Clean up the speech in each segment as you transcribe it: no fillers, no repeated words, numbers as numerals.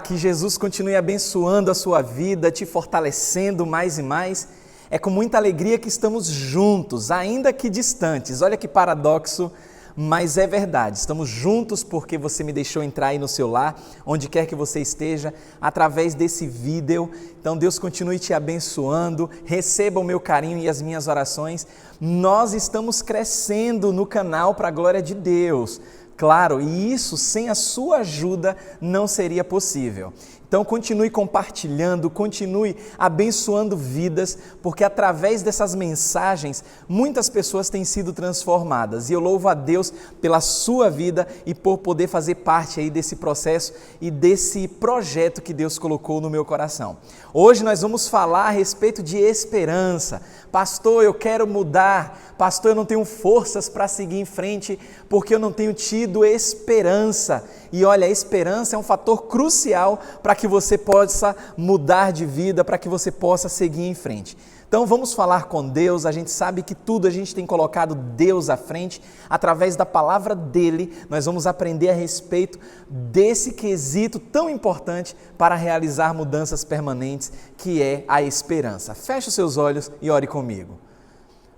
que Jesus continue abençoando a sua vida, te fortalecendo mais e mais. É com muita alegria que estamos juntos, ainda que distantes. Olha que paradoxo, mas é verdade. Estamos juntos porque você me deixou entrar aí no seu lar, onde quer que você esteja, através desse vídeo. Então Deus continue te abençoando, receba o meu carinho e as minhas orações. Nós estamos crescendo no canal para a glória de Deus. Claro, e isso sem a sua ajuda não seria possível. Então continue compartilhando, continue abençoando vidas, porque através dessas mensagens muitas pessoas têm sido transformadas. E eu louvo a Deus pela sua vida e por poder fazer parte aí desse processo e desse projeto que Deus colocou no meu coração. Hoje nós vamos falar a respeito de esperança. Pastor, eu quero mudar. Pastor, eu não tenho forças para seguir em frente porque eu não tenho tido esperança. E olha, a esperança é um fator crucial para que você possa mudar de vida, para que você possa seguir em frente. Então vamos falar com Deus. A gente sabe que tudo a gente tem colocado Deus à frente. Através da palavra dele, nós vamos aprender a respeito desse quesito tão importante para realizar mudanças permanentes, que é a esperança. Feche os seus olhos e ore comigo.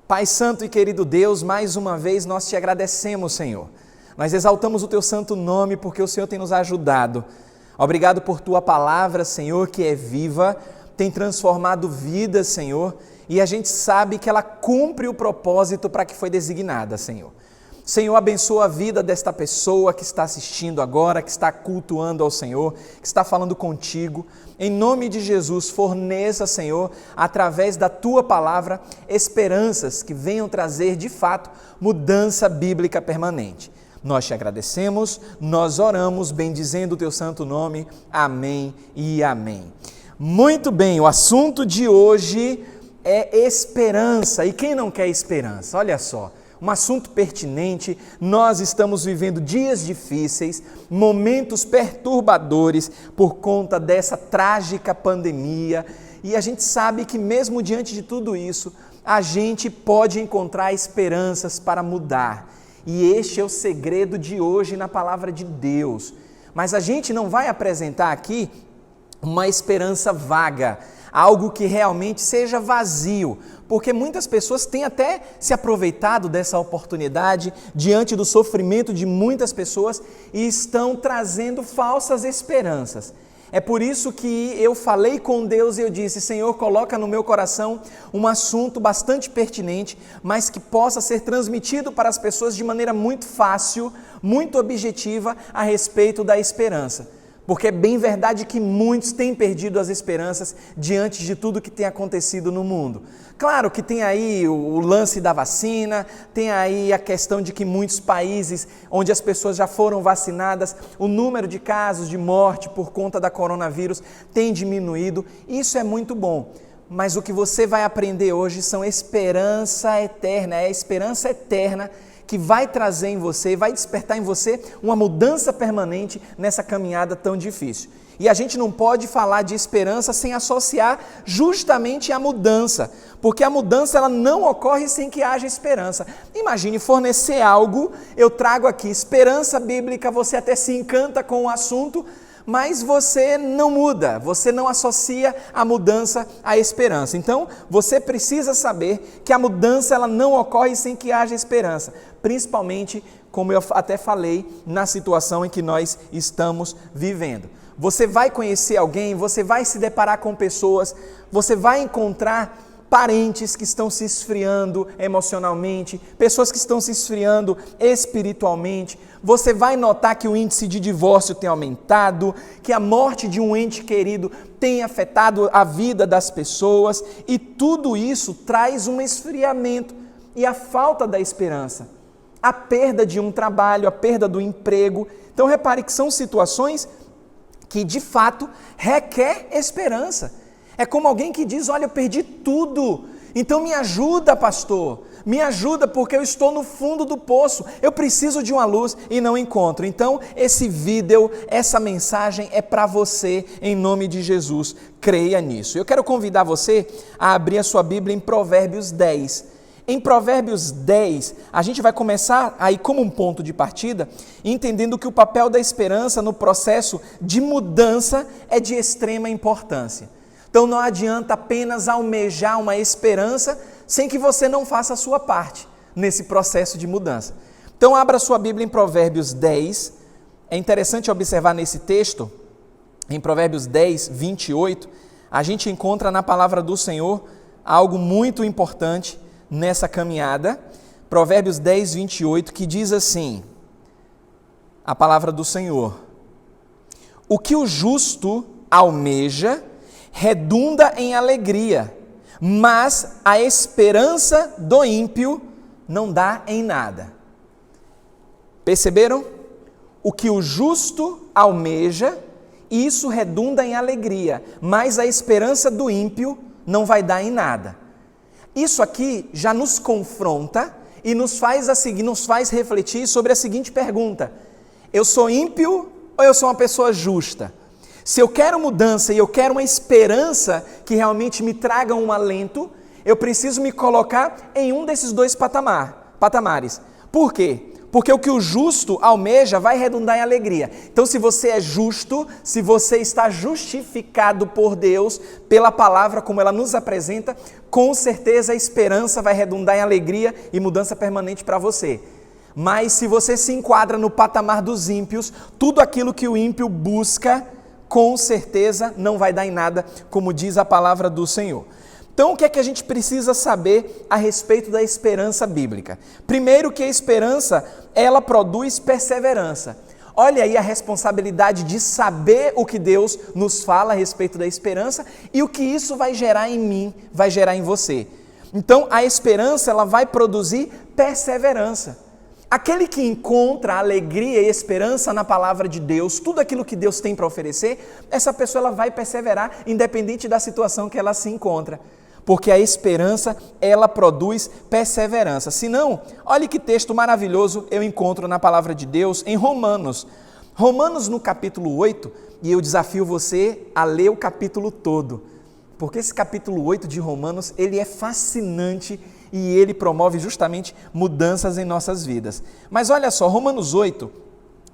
Pai santo e querido Deus, mais uma vez nós te agradecemos, Senhor. Nós exaltamos o teu santo nome porque o Senhor tem nos ajudado. Obrigado por tua palavra, Senhor, que é viva, tem transformado vidas, Senhor, e a gente sabe que ela cumpre o propósito para que foi designada, Senhor. Senhor, abençoa a vida desta pessoa que está assistindo agora, que está cultuando ao Senhor, que está falando contigo. Em nome de Jesus, forneça, Senhor, através da tua palavra, esperanças que venham trazer, de fato, mudança bíblica permanente. Nós te agradecemos, nós oramos, bendizendo o teu santo nome. Amém e amém. Muito bem, o assunto de hoje é esperança. E quem não quer esperança? Olha só. Um assunto pertinente. Nós estamos vivendo dias difíceis, momentos perturbadores por conta dessa trágica pandemia, e a gente sabe que mesmo diante de tudo isso, a gente pode encontrar esperanças para mudar, e este é o segredo de hoje na palavra de Deus. Mas a gente não vai apresentar aqui uma esperança vaga, algo que realmente seja vazio, porque muitas pessoas têm até se aproveitado dessa oportunidade diante do sofrimento de muitas pessoas e estão trazendo falsas esperanças. É por isso que eu falei com Deus e eu disse: Senhor, coloca no meu coração um assunto bastante pertinente, mas que possa ser transmitido para as pessoas de maneira muito fácil, muito objetiva a respeito da esperança. Porque é bem verdade que muitos têm perdido as esperanças diante de tudo que tem acontecido no mundo. Claro que tem aí o lance da vacina, tem aí a questão de que muitos países onde as pessoas já foram vacinadas, o número de casos de morte por conta da coronavírus tem diminuído. Isso é muito bom. Mas o que você vai aprender hoje são esperança eterna, é a esperança eterna que vai trazer em você, vai despertar em você uma mudança permanente nessa caminhada tão difícil. E a gente não pode falar de esperança sem associar justamente a mudança, porque a mudança ela não ocorre sem que haja esperança. Imagine fornecer algo, eu trago aqui esperança bíblica, você até se encanta com o assunto, mas você não muda, você não associa a mudança à esperança. Então, você precisa saber que a mudança ela não ocorre sem que haja esperança, principalmente, como eu até falei, na situação em que nós estamos vivendo. Você vai conhecer alguém, você vai se deparar com pessoas, você vai encontrar parentes que estão se esfriando emocionalmente, pessoas que estão se esfriando espiritualmente. Você vai notar que o índice de divórcio tem aumentado, que a morte de um ente querido tem afetado a vida das pessoas, e tudo isso traz um esfriamento e a falta da esperança, a perda de um trabalho, a perda do emprego. Então repare que são situações que de fato requer esperança. É como alguém que diz: olha, eu perdi tudo, então me ajuda, pastor, me ajuda porque eu estou no fundo do poço, eu preciso de uma luz e não encontro. Então esse vídeo, essa mensagem é para você, em nome de Jesus, creia nisso. Eu quero convidar você a abrir a sua Bíblia em Provérbios 10. Em Provérbios 10, a gente vai começar aí como um ponto de partida, entendendo que o papel da esperança no processo de mudança é de extrema importância. Então não adianta apenas almejar uma esperança sem que você não faça a sua parte nesse processo de mudança. Então abra sua Bíblia em Provérbios 10, é interessante observar nesse texto, em Provérbios 10, 28, a gente encontra na palavra do Senhor algo muito importante nessa caminhada, Provérbios 10, 28, que diz assim, a palavra do Senhor: o que o justo almeja redunda em alegria, mas a esperança do ímpio não dá em nada. Perceberam? O que o justo almeja, isso redunda em alegria, mas a esperança do ímpio não vai dar em nada. Isso aqui já nos confronta e nos faz refletir sobre a seguinte pergunta: eu sou ímpio ou eu sou uma pessoa justa? Se eu quero mudança e eu quero uma esperança que realmente me traga um alento, eu preciso me colocar em um desses dois patamares. Por quê? Porque o que o justo almeja vai redundar em alegria. Então, se você é justo, se você está justificado por Deus, pela palavra como ela nos apresenta, com certeza a esperança vai redundar em alegria e mudança permanente para você. Mas se você se enquadra no patamar dos ímpios, tudo aquilo que o ímpio busca, com certeza não vai dar em nada, como diz a palavra do Senhor. Então, o que é que a gente precisa saber a respeito da esperança bíblica? Primeiro, que a esperança, ela produz perseverança. Olha aí a responsabilidade de saber o que Deus nos fala a respeito da esperança e o que isso vai gerar em mim, vai gerar em você. Então, a esperança, ela vai produzir perseverança. Aquele que encontra alegria e esperança na palavra de Deus, tudo aquilo que Deus tem para oferecer, essa pessoa ela vai perseverar, independente da situação que ela se encontra. Porque a esperança, ela produz perseverança. Se não, olha que texto maravilhoso eu encontro na palavra de Deus em Romanos. Romanos no capítulo 8, e eu desafio você a ler o capítulo todo. Porque esse capítulo 8 de Romanos, ele é fascinante e ele promove justamente mudanças em nossas vidas. Mas olha só, Romanos 8,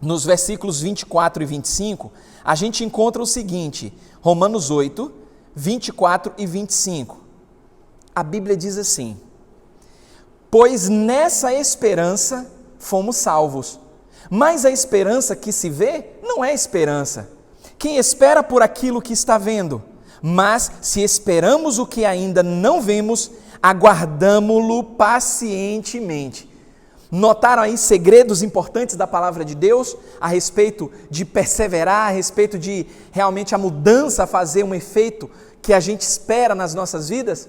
nos versículos 24 e 25, a gente encontra o seguinte, Romanos 8, 24 e 25. A Bíblia diz assim: pois nessa esperança fomos salvos, mas a esperança que se vê não é esperança. Quem espera por aquilo que está vendo? Mas se esperamos o que ainda não vemos, aguardamo-lo pacientemente. Notaram aí segredos importantes da palavra de Deus a respeito de perseverar, a respeito de realmente a mudança fazer um efeito que a gente espera nas nossas vidas?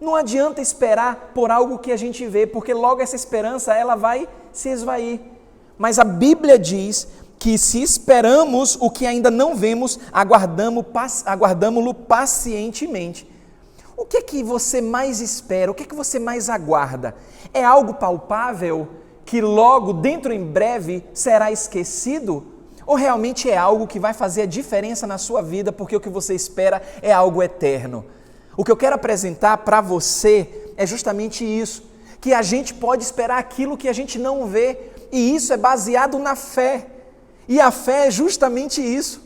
Não adianta esperar por algo que a gente vê, porque logo essa esperança ela vai se esvair. Mas a Bíblia diz que se esperamos o que ainda não vemos, aguardamo-lo pacientemente. O que é que você mais espera? O que é que você mais aguarda? É algo palpável que logo, dentro em breve, será esquecido? Ou realmente é algo que vai fazer a diferença na sua vida porque o que você espera é algo eterno? O que eu quero apresentar para você é justamente isso, que a gente pode esperar aquilo que a gente não vê, e isso é baseado na fé. E a fé é justamente isso.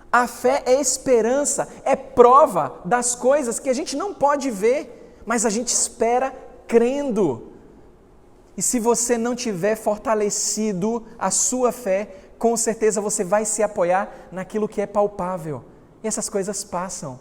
A fé é esperança, é prova das coisas que a gente não pode ver, mas a gente espera crendo. E se você não tiver fortalecido a sua fé, com certeza você vai se apoiar naquilo que é palpável. E essas coisas passam.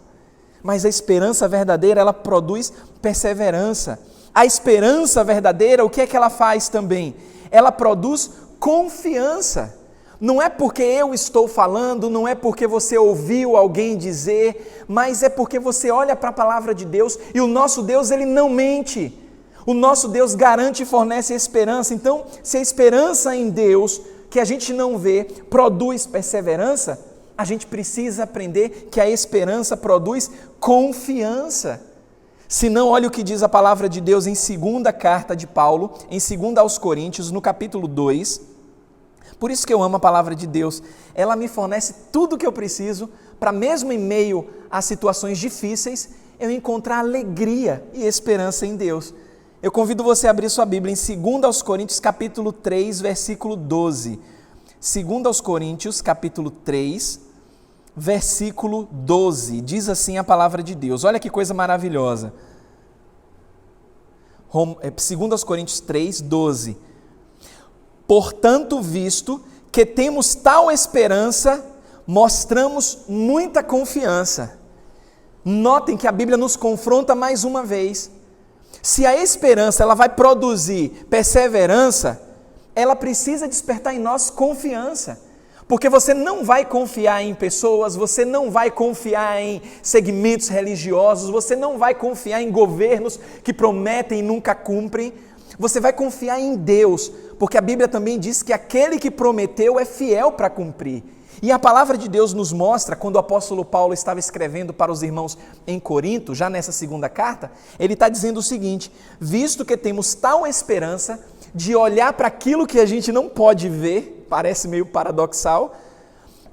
Mas a esperança verdadeira, ela produz perseverança. A esperança verdadeira, o que é que ela faz também? Ela produz confiança. Não é porque eu estou falando, não é porque você ouviu alguém dizer, mas é porque você olha para a palavra de Deus e o nosso Deus, ele não mente. O nosso Deus garante e fornece esperança. Então, se a esperança em Deus, que a gente não vê, produz perseverança, a gente precisa aprender que a esperança produz confiança. Se não, olha o que diz a palavra de Deus em 2ª carta de Paulo, em 2 aos Coríntios, no capítulo 2. Por isso que eu amo a palavra de Deus. Ela me fornece tudo o que eu preciso para, mesmo em meio a situações difíceis, eu encontrar alegria e esperança em Deus. Eu convido você a abrir sua Bíblia em 2 Coríntios capítulo 3, versículo 12. 2 Coríntios capítulo 3, versículo 12. Diz assim a palavra de Deus. Olha que coisa maravilhosa. 2 Coríntios 3, 12. Portanto, visto que temos tal esperança, mostramos muita confiança. Notem que a Bíblia nos confronta mais uma vez. Se a esperança ela vai produzir perseverança, ela precisa despertar em nós confiança. Porque você não vai confiar em pessoas, você não vai confiar em segmentos religiosos, você não vai confiar em governos que prometem e nunca cumprem. Você vai confiar em Deus, porque a Bíblia também diz que aquele que prometeu é fiel para cumprir. E a palavra de Deus nos mostra, quando o apóstolo Paulo estava escrevendo para os irmãos em Corinto, já nessa segunda carta, ele está dizendo o seguinte: visto que temos tal esperança de olhar para aquilo que a gente não pode ver, parece meio paradoxal,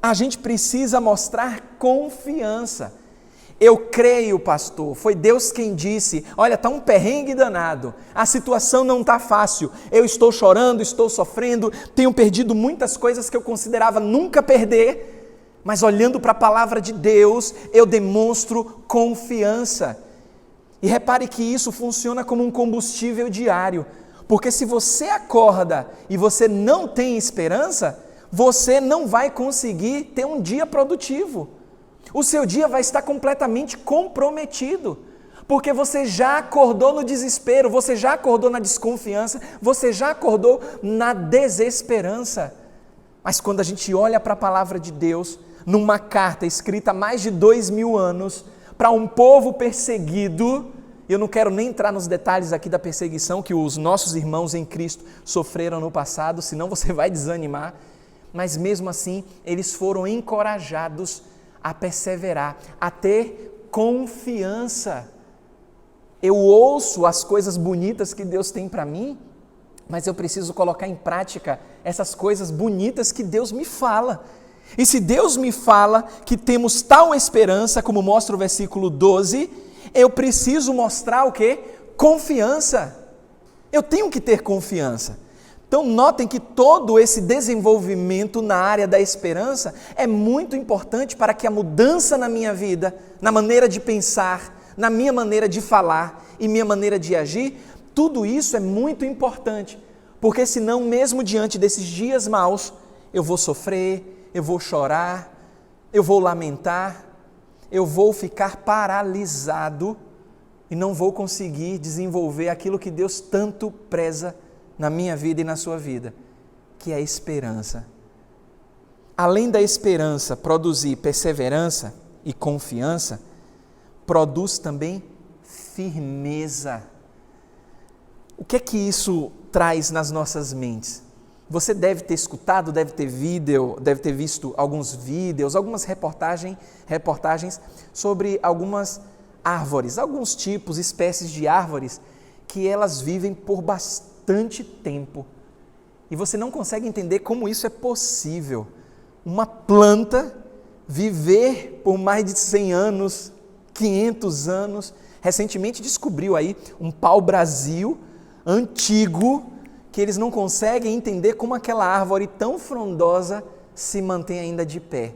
a gente precisa mostrar confiança. Eu creio, pastor, foi Deus quem disse, olha, está um perrengue danado, a situação não está fácil, eu estou chorando, estou sofrendo, tenho perdido muitas coisas que eu considerava nunca perder, mas olhando para a palavra de Deus, eu demonstro confiança. E repare que isso funciona como um combustível diário, porque se você acorda e você não tem esperança, você não vai conseguir ter um dia produtivo. O seu dia vai estar completamente comprometido, porque você já acordou no desespero, você já acordou na desconfiança, você já acordou na desesperança. Mas quando a gente olha para a palavra de Deus, numa carta escrita há mais de 2000 anos, para um povo perseguido, eu não quero nem entrar nos detalhes aqui da perseguição que os nossos irmãos em Cristo sofreram no passado, senão você vai desanimar, mas mesmo assim eles foram encorajados a perseverar, a ter confiança. Eu ouço as coisas bonitas que Deus tem para mim, mas eu preciso colocar em prática essas coisas bonitas que Deus me fala. E se Deus me fala que temos tal esperança, como mostra o versículo 12, eu preciso mostrar o quê? Confiança. Eu tenho que ter confiança. Então notem que todo esse desenvolvimento na área da esperança é muito importante para que a mudança na minha vida, na maneira de pensar, na minha maneira de falar e minha maneira de agir, tudo isso é muito importante, porque senão mesmo diante desses dias maus, eu vou sofrer, eu vou chorar, eu vou lamentar, eu vou ficar paralisado e não vou conseguir desenvolver aquilo que Deus tanto preza na minha vida e na sua vida, que é a esperança. Além da esperança produzir perseverança e confiança, produz também firmeza. O que é que isso traz nas nossas mentes? Você deve ter escutado, deve ter visto alguns vídeos, algumas reportagens sobre algumas árvores, alguns tipos, espécies de árvores, que elas vivem por bastante tempo. E você não consegue entender como isso é possível. Uma planta viver por mais de 100 anos, 500 anos. Recentemente descobriu aí um pau-brasil antigo, que eles não conseguem entender como aquela árvore tão frondosa se mantém ainda de pé.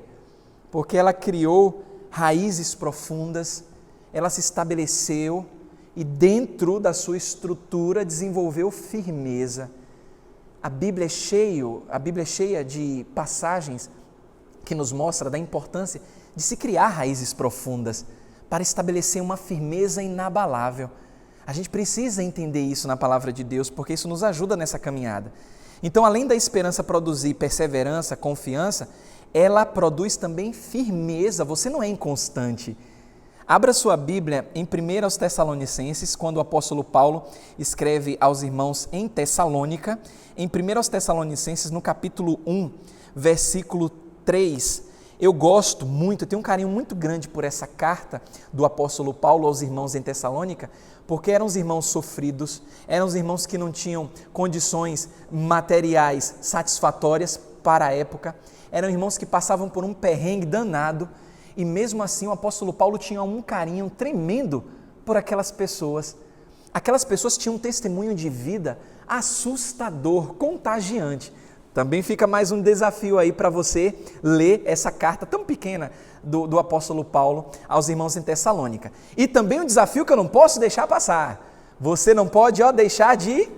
Porque ela criou raízes profundas, ela se estabeleceu e dentro da sua estrutura desenvolveu firmeza. A Bíblia é cheia de passagens que nos mostra da importância de se criar raízes profundas para estabelecer uma firmeza inabalável. A gente precisa entender isso na palavra de Deus, porque isso nos ajuda nessa caminhada. Então, além da esperança produzir perseverança, confiança, ela produz também firmeza. Você não é inconstante. Abra sua Bíblia em 1 Tessalonicenses, quando o apóstolo Paulo escreve aos irmãos em Tessalônica, em 1 Tessalonicenses, no capítulo 1, versículo 3. Eu gosto muito, eu tenho um carinho muito grande por essa carta do apóstolo Paulo aos irmãos em Tessalônica, porque eram os irmãos sofridos, eram os irmãos que não tinham condições materiais satisfatórias para a época, eram irmãos que passavam por um perrengue danado, e mesmo assim o apóstolo Paulo tinha um carinho tremendo por aquelas pessoas. Aquelas pessoas tinham um testemunho de vida assustador, contagiante. Também fica mais um desafio aí para você ler essa carta tão pequena do apóstolo Paulo aos irmãos em Tessalônica. E também um desafio que eu não posso deixar passar. Você não pode deixar de,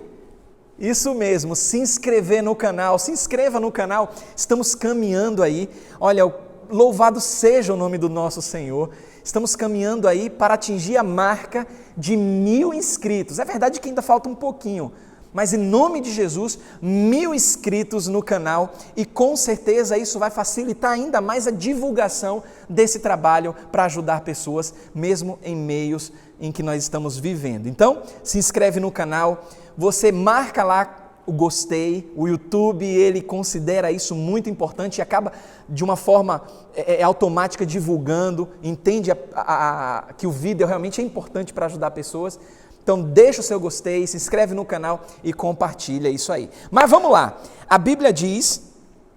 isso mesmo, se inscrever no canal. Se inscreva no canal, estamos caminhando aí. Olha, louvado seja o nome do nosso Senhor. Estamos caminhando aí para atingir a marca de 1000 inscritos. É verdade que ainda falta um pouquinho, mas em nome de Jesus, 1000 inscritos no canal e com certeza isso vai facilitar ainda mais a divulgação desse trabalho para ajudar pessoas, mesmo em meios em que nós estamos vivendo. Então, se inscreve no canal, você marca lá o gostei, o YouTube ele considera isso muito importante e acaba de uma forma automática divulgando, entende que o vídeo realmente é importante para ajudar pessoas. Então deixa o seu gostei, se inscreve no canal e compartilha isso aí. Mas vamos lá, a Bíblia diz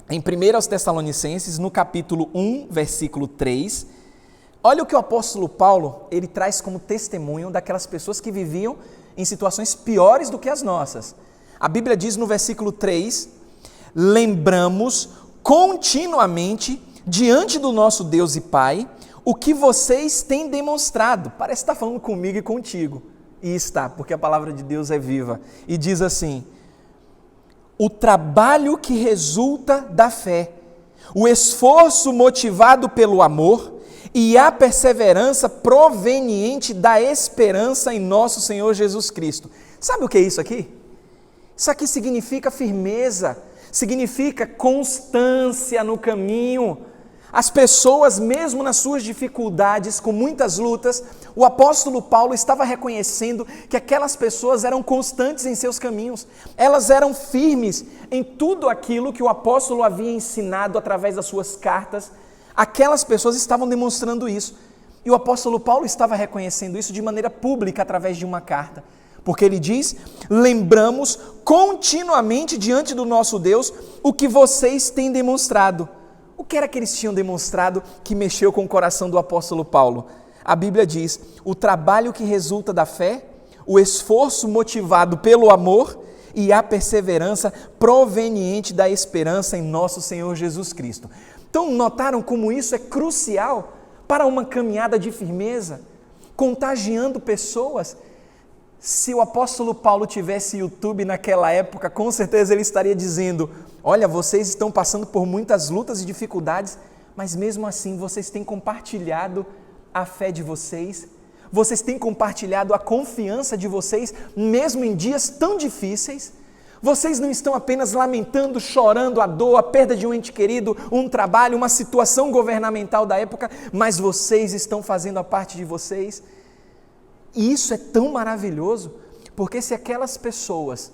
em 1 aos Tessalonicenses, no capítulo 1, versículo 3, olha o que o apóstolo Paulo ele traz como testemunho daquelas pessoas que viviam em situações piores do que as nossas. A Bíblia diz no versículo 3, lembramos continuamente diante do nosso Deus e Pai o que vocês têm demonstrado. Parece estar falando comigo e contigo. E está, porque a palavra de Deus é viva. E diz assim, o trabalho que resulta da fé, o esforço motivado pelo amor e a perseverança proveniente da esperança em nosso Senhor Jesus Cristo. Sabe o que é isso aqui? Isso aqui significa firmeza, significa constância no caminho. As pessoas, mesmo nas suas dificuldades, com muitas lutas, o apóstolo Paulo estava reconhecendo que aquelas pessoas eram constantes em seus caminhos. Elas eram firmes em tudo aquilo que o apóstolo havia ensinado através das suas cartas. Aquelas pessoas estavam demonstrando isso. E o apóstolo Paulo estava reconhecendo isso de maneira pública através de uma carta. Porque ele diz, lembramos continuamente diante do nosso Deus o que vocês têm demonstrado. O que era que eles tinham demonstrado que mexeu com o coração do apóstolo Paulo? A Bíblia diz, o trabalho que resulta da fé, o esforço motivado pelo amor e a perseverança proveniente da esperança em nosso Senhor Jesus Cristo. Então, notaram como isso é crucial para uma caminhada de firmeza, contagiando pessoas? Se o apóstolo Paulo tivesse YouTube naquela época, com certeza ele estaria dizendo, olha, vocês estão passando por muitas lutas e dificuldades, mas mesmo assim vocês têm compartilhado a fé de vocês, vocês têm compartilhado a confiança de vocês, mesmo em dias tão difíceis. Vocês não estão apenas lamentando, chorando a dor, a perda de um ente querido, um trabalho, uma situação governamental da época, mas vocês estão fazendo a parte de vocês. E isso é tão maravilhoso, porque se aquelas pessoas,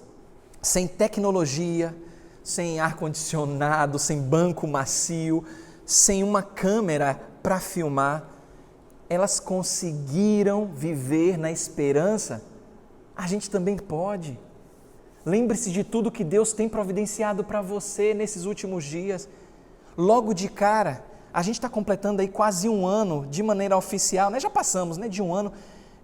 sem tecnologia, sem ar-condicionado, sem banco macio, sem uma câmera para filmar, elas conseguiram viver na esperança, a gente também pode. Lembre-se de tudo que Deus tem providenciado para você nesses últimos dias. Logo de cara, a gente está completando aí quase um ano de maneira oficial, né? Já passamos de um ano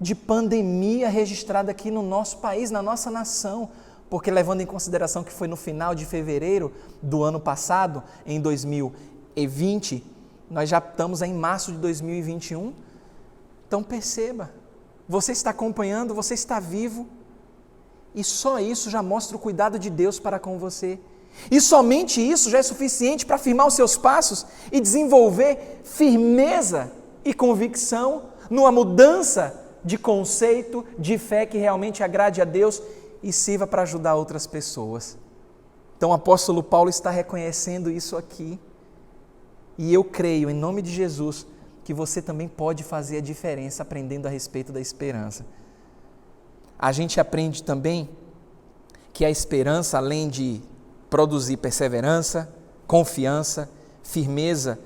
de pandemia registrada aqui no nosso país, na nossa nação, porque levando em consideração que foi no final de fevereiro do ano passado, em 2020, nós já estamos em março de 2021, então perceba, você está acompanhando, você está vivo, e só isso já mostra o cuidado de Deus para com você, e somente isso já é suficiente para firmar os seus passos e desenvolver firmeza e convicção numa mudança de conceito, de fé que realmente agrade a Deus e sirva para ajudar outras pessoas. Então o apóstolo Paulo está reconhecendo isso aqui e eu creio, em nome de Jesus, que você também pode fazer a diferença aprendendo a respeito da esperança. A gente aprende também que a esperança, além de produzir perseverança, confiança, firmeza,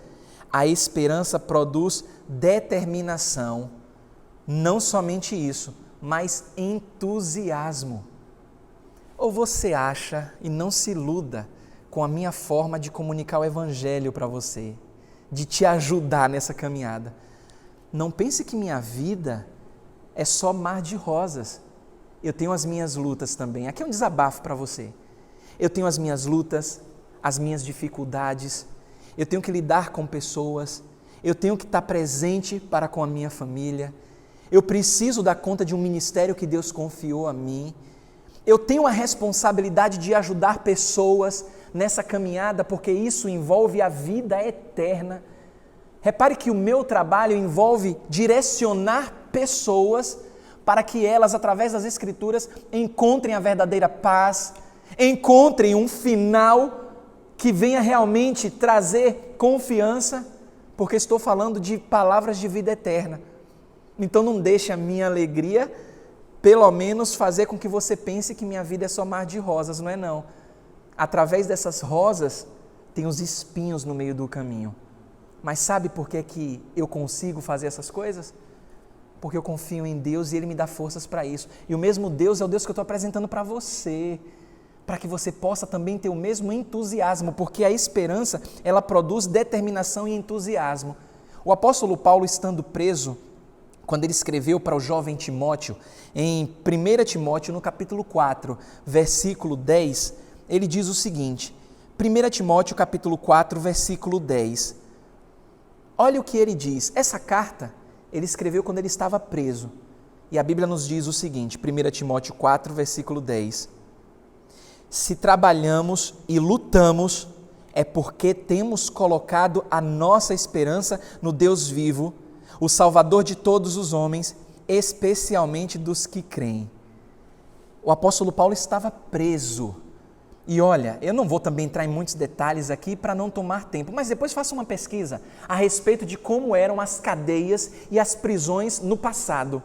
a esperança produz determinação. Não somente isso, mas entusiasmo. Ou você acha, e não se iluda com a minha forma de comunicar o Evangelho para você, de te ajudar nessa caminhada. Não pense que minha vida é só mar de rosas. eu tenho as minhas lutas também. Aqui é um desabafo para você. Eu tenho as minhas lutas, as minhas dificuldades, eu tenho que lidar com pessoas, eu tenho que estar presente para com a minha família, eu preciso dar conta de um ministério que Deus confiou a mim, eu tenho a responsabilidade de ajudar pessoas nessa caminhada, porque isso envolve a vida eterna. Repare que o meu trabalho envolve direcionar pessoas para que elas, através das Escrituras, encontrem a verdadeira paz, encontrem um final que venha realmente trazer confiança, porque estou falando de palavras de vida eterna. Então não deixe a minha alegria, pelo menos, fazer com que você pense que minha vida é só mar de rosas, não é não. Através dessas rosas, tem os espinhos no meio do caminho. Mas sabe por que eu consigo fazer essas coisas? Porque eu confio em Deus e Ele me dá forças para isso. E o mesmo Deus é o Deus que eu estou apresentando para você, para que você possa também ter o mesmo entusiasmo, porque a esperança, ela produz determinação e entusiasmo. O apóstolo Paulo, estando preso, quando ele escreveu para o jovem Timóteo, em 1 Timóteo, no capítulo 4, versículo 10, ele diz o seguinte, 1 Timóteo, capítulo 4, versículo 10, olha o que ele diz, essa carta ele escreveu quando ele estava preso, e a Bíblia nos diz o seguinte, 1 Timóteo 4, versículo 10, se trabalhamos e lutamos, é porque temos colocado a nossa esperança no Deus vivo, o Salvador de todos os homens, especialmente dos que creem. O apóstolo Paulo estava preso. E olha, eu não vou também entrar em muitos detalhes aqui para não tomar tempo, mas depois faça uma pesquisa a respeito de como eram as cadeias e as prisões no passado.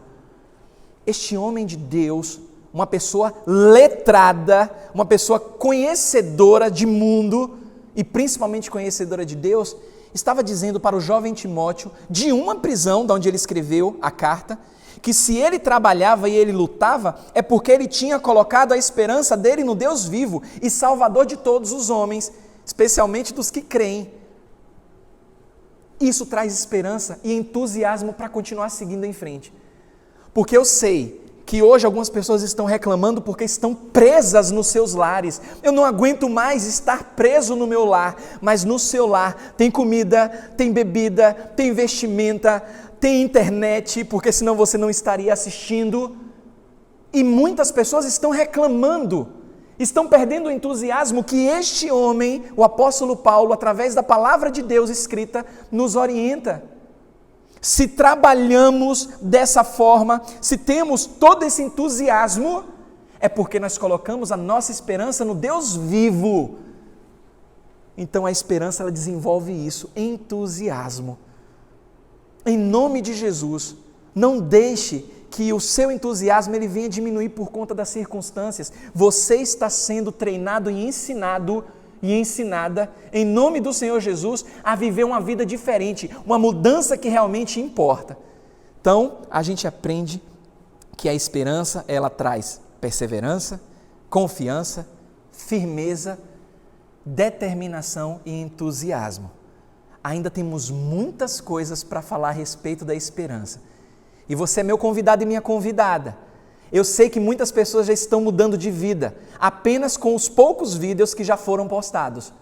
Este homem de Deus, uma pessoa letrada, uma pessoa conhecedora de mundo e principalmente conhecedora de Deus, estava dizendo para o jovem Timóteo, de uma prisão, de onde ele escreveu a carta, que se ele trabalhava e ele lutava, é porque ele tinha colocado a esperança dele no Deus vivo e Salvador de todos os homens, especialmente dos que creem. Isso traz esperança e entusiasmo para continuar seguindo em frente. Porque eu sei que hoje algumas pessoas estão reclamando porque estão presas nos seus lares. Eu não aguento mais estar preso no meu lar, mas no seu lar tem comida, tem bebida, tem vestimenta, tem internet, porque senão você não estaria assistindo. E muitas pessoas estão reclamando, estão perdendo o entusiasmo que este homem, o apóstolo Paulo, através da palavra de Deus escrita, nos orienta. Se trabalhamos dessa forma, se temos todo esse entusiasmo, é porque nós colocamos a nossa esperança no Deus vivo. Então a esperança, ela desenvolve isso, entusiasmo. Em nome de Jesus, não deixe que o seu entusiasmo ele venha diminuir por conta das circunstâncias. Você está sendo treinado e ensinado e ensinada, em nome do Senhor Jesus, a viver uma vida diferente, uma mudança que realmente importa. Então, a gente aprende que a esperança, ela traz perseverança, confiança, firmeza, determinação e entusiasmo. Ainda temos muitas coisas para falar a respeito da esperança. E você é meu convidado e minha convidada. Eu sei que muitas pessoas já estão mudando de vida, apenas com os poucos vídeos que já foram postados.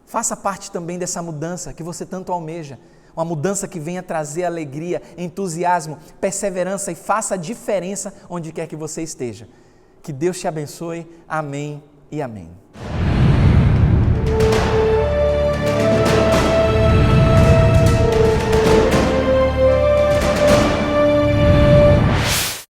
Faça parte também dessa mudança que você tanto almeja. Uma mudança que venha trazer alegria, entusiasmo, perseverança e faça a diferença onde quer que você esteja. Que Deus te abençoe. Amém e amém.